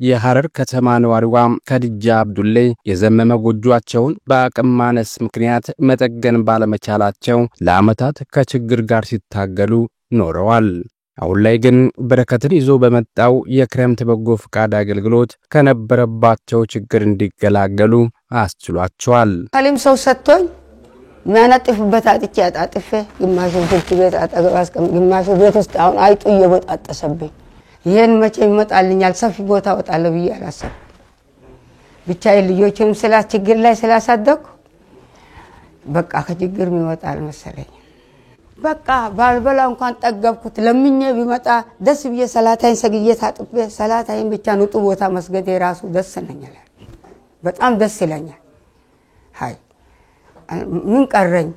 የሐረር ከተማ ነዋሪዋ ከድጃ አብዱሌ የዘመመ ጎጆአቸውን በአቅም ማነስ ምክንያት መጠገን ባለመቻላቸው ለዓመታት ከችግር ጋር ሲታገሉ ኖረዋል። አሁን ላይ ግን በረከትን ይዞ በመጣው የክረምት በጎ ፍቃድ አገልግሎት ከነበረባቸው ችግር እንዲገላገሉ አስችሏቸዋል። ካለም ሰው ሰጥቶኝ ማናጥፍበት አጥቼ አጣጥፌ ግማሹ ፍልት ቤት አጠገባስቀም ግማሹ ቤት ውስጥ አሁን አይጡ እየቦጣጠሰብኝ ይሄን መቼ ይመጣልኛል ሰፊ ቦታ ወጣለሁ ብዬ አላሰብኩም። ብቻዬን ልጆችም ችግር ላይ ስላሳደኩ በቃ ከችግር ይወጣል መሰለኝ። በቃ ባልበላ እንኳን ጠገብኩት ለምኜ ቢመጣ ደስ ብዬ ሰላታዬን ሰግጄ ታጥቤ ሰላታዬን ብቻ ንጡ ቦታ መስገድ የራሱ ደስ ነኛል። በጣም ደስ ይለኛል። ሃይ ምን ቀረኝ?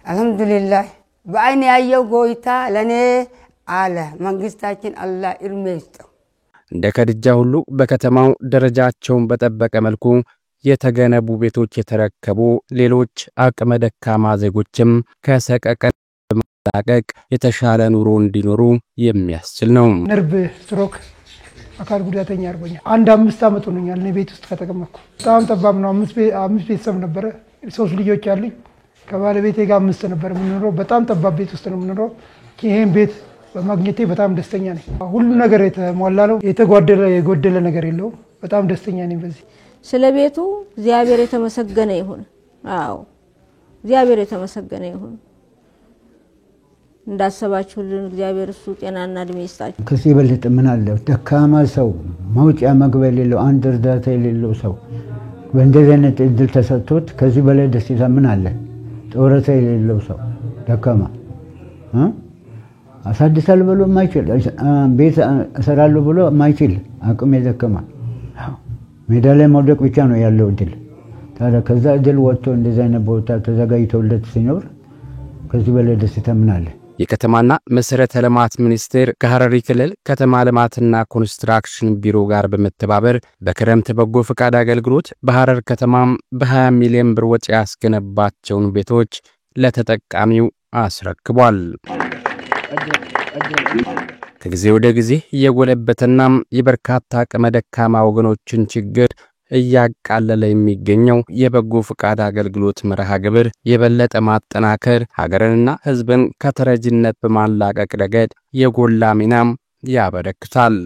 አልহামዱሊላህ በአይኔ ያየው ጎይታ ለኔ አለ መንግስታችን አላህ እርሜ ይስጠው። እንደ ከድጃ ሁሉ በከተማው ደረጃቸውን በጠበቀ መልኩ የተገነቡ ቤቶች የተረከቡ ሌሎች አቅመ ደካማ ዜጎችም ከሰቀቀን መላቀቅ የተሻለ ኑሮ እንዲኖሩ የሚያስችል ነው። ነርቭ ስትሮክ አካል ጉዳተኛ አርጎኛል። 5 አመት ሆኖኛል እኔ ቤት ውስጥ ከተቀመጥኩ። በጣም ጠባብ ነው። 5 ቤተሰብ ነበር። 3 ልጆች አሉኝ። ከባለቤቴ ጋር 5 ነበር የምንኖረው። በጣም ጠባብ ቤት ውስጥ ነው የምንኖረው። ይሄን ቤት በማግኘቴ በጣም ደስተኛ ነኝ። ሁሉ ነገር የተሟላ ነው። የጎደለ ነገር የለውም። በጣም ደስተኛ ነኝ በዚህ ስለቤቱ እግዚአብሔር የተመሰገነ ይሁን። አዎ እግዚአብሔር የተመሰገነ ይሁን። እንዳሰባችሁልን እግዚአብሔር እሱ ጤናና እድሜ ይስጣችሁ። ከዚህ በለጠ ምን አለ? ደካማ ሰው መውጫ መግቢያ የሌለው አንድ እርዳታ የሌለው ሰው በእንደዚህ አይነት እድል ተሰጥቶት ከዚህ በላይ ደስታ ምን አለ? ጦረታ የሌለው ሰው ደካማ አሳድሳለሁ ብሎ ማይችል ቤት እሰራለሁ ብሎ ማይችል አቅም የደከማ ሜዳ ላይ መውደቅ ብቻ ነው ያለው እድል። ታዲያ ከዛ እድል ወጥቶ እንደዚህ አይነት ቦታ ተዘጋጅቶለት ሲኖር ከዚህ በላይ ደስታ ምን አለ? የከተማና መሰረተ ልማት ሚኒስቴር ከሐረሪ ክልል ከተማ ልማትና ኮንስትራክሽን ቢሮ ጋር በመተባበር በክረምት በጎ ፍቃድ አገልግሎት በሐረር ከተማም በ20 ሚሊዮን ብር ወጪ ያስገነባቸውን ቤቶች ለተጠቃሚው አስረክቧል። ከጊዜ ወደ ጊዜ የጎለበተና የበርካታ አቅመ ደካማ ወገኖችን ችግር እያቃለለ የሚገኘው የበጎ ፍቃድ አገልግሎት መርሃ ግብር የበለጠ ማጠናከር ሀገርንና ሕዝብን ከተረጅነት በማላቀቅ ረገድ የጎላ ሚናም ያበረክታል።